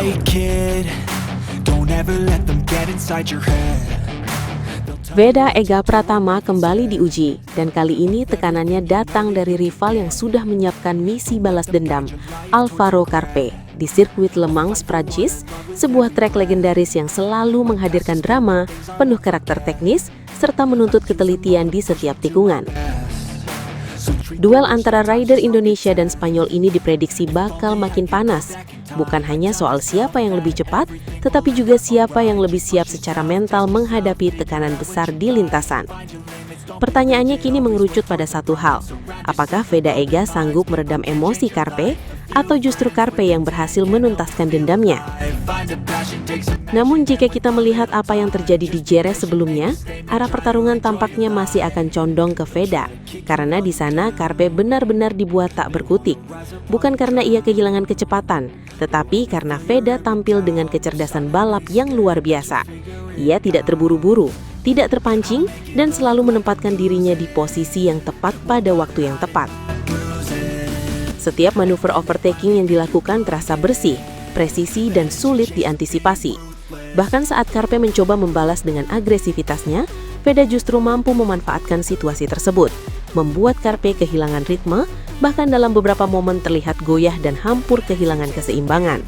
Hey kid, don't ever let them get inside your head. Veda Ega Pratama kembali diuji, dan kali ini tekanannya datang dari rival yang sudah menyiapkan misi balas dendam, Alvaro Carpe, di sirkuit Le Mans, Prancis, sebuah trek legendaris yang selalu menghadirkan drama, penuh karakter teknis, serta menuntut ketelitian di setiap tikungan. Duel antara rider Indonesia dan Spanyol ini diprediksi bakal makin panas. Bukan hanya soal siapa yang lebih cepat, tetapi juga siapa yang lebih siap secara mental menghadapi tekanan besar di lintasan. Pertanyaannya kini mengerucut pada satu hal. Apakah Veda Ega sanggup meredam emosi Carpe, atau justru Carpe yang berhasil menuntaskan dendamnya? Namun jika kita melihat apa yang terjadi di Jerez sebelumnya, arah pertarungan tampaknya masih akan condong ke Veda, karena di sana Carpe benar-benar dibuat tak berkutik. Bukan karena ia kehilangan kecepatan, tetapi karena Veda tampil dengan kecerdasan balap yang luar biasa. Ia tidak terburu-buru, tidak terpancing, dan selalu menempatkan dirinya di posisi yang tepat pada waktu yang tepat. Setiap manuver overtaking yang dilakukan terasa bersih, presisi, dan sulit diantisipasi. Bahkan saat Carpe mencoba membalas dengan agresivitasnya, Veda justru mampu memanfaatkan situasi tersebut, membuat Carpe kehilangan ritme, bahkan dalam beberapa momen terlihat goyah dan hampir kehilangan keseimbangan.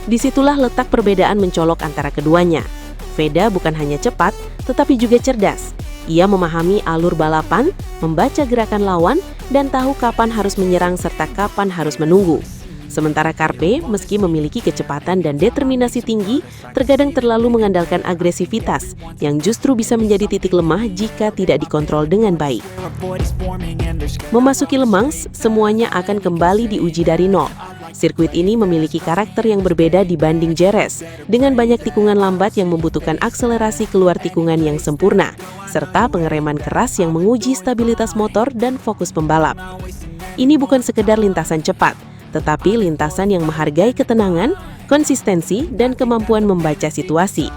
Disitulah letak perbedaan mencolok antara keduanya. Veda bukan hanya cepat, tetapi juga cerdas. Ia memahami alur balapan, membaca gerakan lawan, dan tahu kapan harus menyerang serta kapan harus menunggu. Sementara Carpe, meski memiliki kecepatan dan determinasi tinggi, terkadang terlalu mengandalkan agresivitas, yang justru bisa menjadi titik lemah jika tidak dikontrol dengan baik. Memasuki Le Mans, semuanya akan kembali diuji dari nol. Sirkuit ini memiliki karakter yang berbeda dibanding Jerez, dengan banyak tikungan lambat yang membutuhkan akselerasi keluar tikungan yang sempurna, serta pengereman keras yang menguji stabilitas motor dan fokus pembalap. Ini bukan sekedar lintasan cepat, tetapi lintasan yang menghargai ketenangan, konsistensi, dan kemampuan membaca situasi.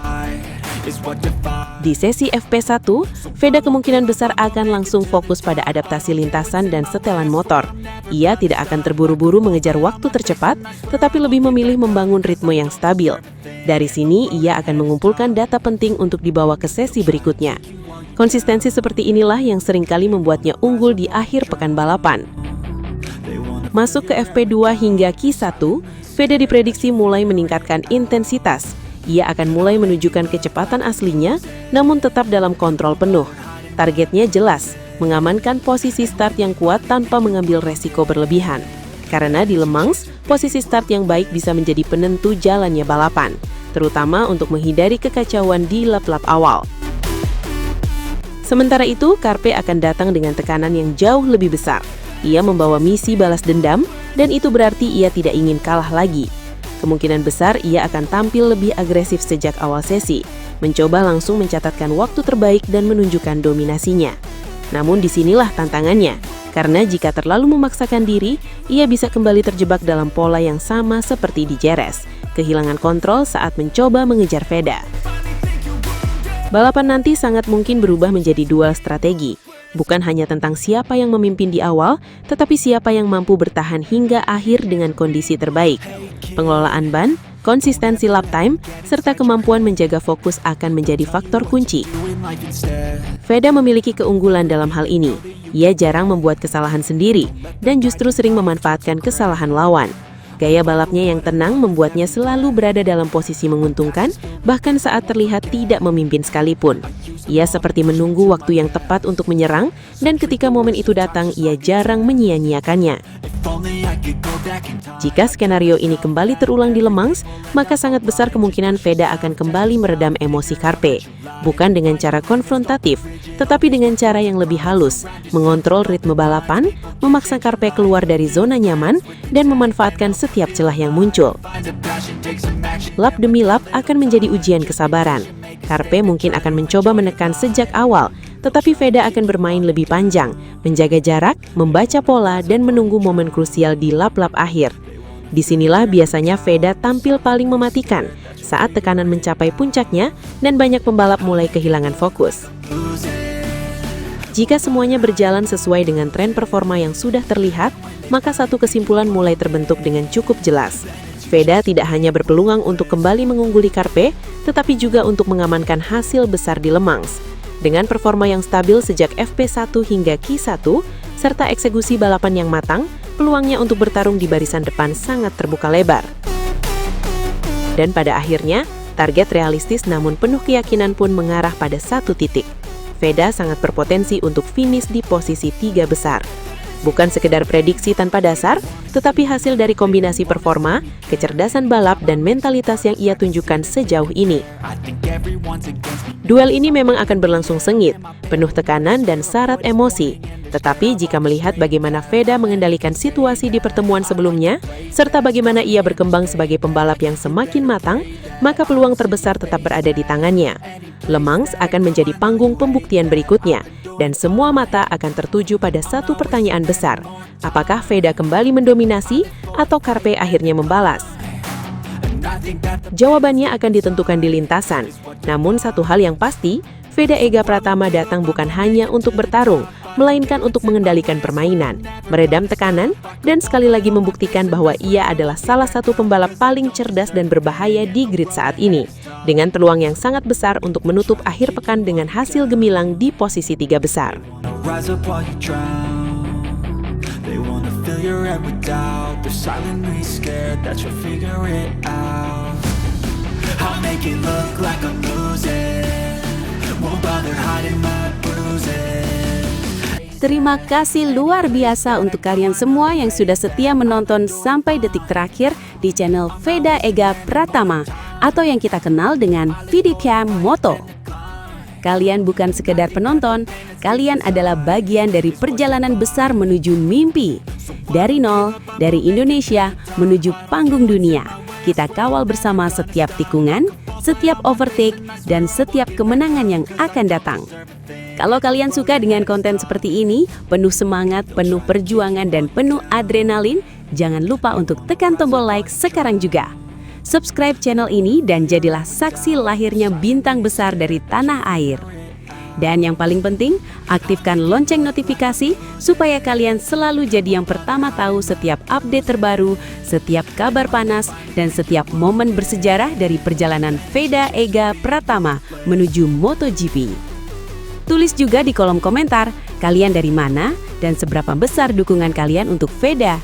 Di sesi FP1, Veda kemungkinan besar akan langsung fokus pada adaptasi lintasan dan setelan motor. Ia tidak akan terburu-buru mengejar waktu tercepat, tetapi lebih memilih membangun ritme yang stabil. Dari sini, ia akan mengumpulkan data penting untuk dibawa ke sesi berikutnya. Konsistensi seperti inilah yang seringkali membuatnya unggul di akhir pekan balapan. Masuk ke FP2 hingga Q1, Veda diprediksi mulai meningkatkan intensitas. Ia akan mulai menunjukkan kecepatan aslinya, namun tetap dalam kontrol penuh. Targetnya jelas, mengamankan posisi start yang kuat tanpa mengambil resiko berlebihan. Karena di Le Mans, posisi start yang baik bisa menjadi penentu jalannya balapan, terutama untuk menghindari kekacauan di lap-lap awal. Sementara itu, Carpe akan datang dengan tekanan yang jauh lebih besar. Ia membawa misi balas dendam, dan itu berarti ia tidak ingin kalah lagi. Kemungkinan besar ia akan tampil lebih agresif sejak awal sesi, mencoba langsung mencatatkan waktu terbaik dan menunjukkan dominasinya. Namun disinilah tantangannya, karena jika terlalu memaksakan diri, ia bisa kembali terjebak dalam pola yang sama seperti di Jerez, kehilangan kontrol saat mencoba mengejar Veda. Balapan nanti sangat mungkin berubah menjadi duel strategi. Bukan hanya tentang siapa yang memimpin di awal, tetapi siapa yang mampu bertahan hingga akhir dengan kondisi terbaik. Pengelolaan ban, konsistensi lap time, serta kemampuan menjaga fokus akan menjadi faktor kunci. Veda memiliki keunggulan dalam hal ini. Ia jarang membuat kesalahan sendiri, dan justru sering memanfaatkan kesalahan lawan. Gaya balapnya yang tenang membuatnya selalu berada dalam posisi menguntungkan, bahkan saat terlihat tidak memimpin sekalipun. Ia seperti menunggu waktu yang tepat untuk menyerang, dan ketika momen itu datang, ia jarang menyia-nyiakannya. Jika skenario ini kembali terulang di Le Mans, maka sangat besar kemungkinan Veda akan kembali meredam emosi Carpe. Bukan dengan cara konfrontatif, tetapi dengan cara yang lebih halus, mengontrol ritme balapan, memaksa Carpe keluar dari zona nyaman, dan memanfaatkan setiap celah yang muncul. Lap demi lap akan menjadi ujian kesabaran. Carpe mungkin akan mencoba menekan sejak awal, tetapi Veda akan bermain lebih panjang, menjaga jarak, membaca pola, dan menunggu momen krusial di lap-lap akhir. Disinilah biasanya Veda tampil paling mematikan, saat tekanan mencapai puncaknya dan banyak pembalap mulai kehilangan fokus. Jika semuanya berjalan sesuai dengan tren performa yang sudah terlihat, maka satu kesimpulan mulai terbentuk dengan cukup jelas. Veda tidak hanya berpeluang untuk kembali mengungguli Carpe, tetapi juga untuk mengamankan hasil besar di Le Mans. Dengan performa yang stabil sejak FP1 hingga Q1, serta eksekusi balapan yang matang, peluangnya untuk bertarung di barisan depan sangat terbuka lebar. Dan pada akhirnya, target realistis namun penuh keyakinan pun mengarah pada satu titik. Veda sangat berpotensi untuk finish di posisi 3 besar. Bukan sekedar prediksi tanpa dasar, tetapi hasil dari kombinasi performa, kecerdasan balap, dan mentalitas yang ia tunjukkan sejauh ini. Duel ini memang akan berlangsung sengit, penuh tekanan dan syarat emosi. Tetapi jika melihat bagaimana Veda mengendalikan situasi di pertemuan sebelumnya, serta bagaimana ia berkembang sebagai pembalap yang semakin matang, maka peluang terbesar tetap berada di tangannya. Le Mans akan menjadi panggung pembuktian berikutnya, dan semua mata akan tertuju pada satu pertanyaan besar. Apakah Veda kembali mendominasi atau Carpe akhirnya membalas? Jawabannya akan ditentukan di lintasan. Namun satu hal yang pasti, Veda Ega Pratama datang bukan hanya untuk bertarung, melainkan untuk mengendalikan permainan, meredam tekanan, dan sekali lagi membuktikan bahwa ia adalah salah satu pembalap paling cerdas dan berbahaya di grid saat ini, dengan peluang yang sangat besar untuk menutup akhir pekan dengan hasil gemilang di posisi 3 besar. Terima kasih luar biasa untuk kalian semua yang sudah setia menonton sampai detik terakhir di channel Veda Ega Pratama atau yang kita kenal dengan VDPM Moto. Kalian bukan sekedar penonton, kalian adalah bagian dari perjalanan besar menuju mimpi. Dari nol, dari Indonesia menuju panggung dunia. Kita kawal bersama setiap tikungan, setiap overtake, dan setiap kemenangan yang akan datang. Kalau kalian suka dengan konten seperti ini, penuh semangat, penuh perjuangan, dan penuh adrenalin, jangan lupa untuk tekan tombol like sekarang juga. Subscribe channel ini dan jadilah saksi lahirnya bintang besar dari tanah air. Dan yang paling penting, aktifkan lonceng notifikasi supaya kalian selalu jadi yang pertama tahu setiap update terbaru, setiap kabar panas, dan setiap momen bersejarah dari perjalanan Veda Ega Pratama menuju MotoGP. Tulis juga di kolom komentar, kalian dari mana dan seberapa besar dukungan kalian untuk Veda.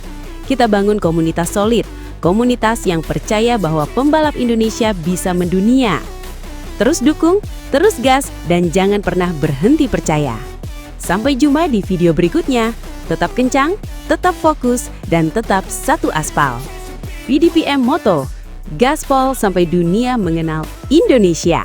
Kita bangun komunitas solid, komunitas yang percaya bahwa pembalap Indonesia bisa mendunia. Terus dukung, terus gas, dan jangan pernah berhenti percaya. Sampai jumpa di video berikutnya. Tetap kencang, tetap fokus, dan tetap satu aspal. VDPM Moto, gaspol sampai dunia mengenal Indonesia.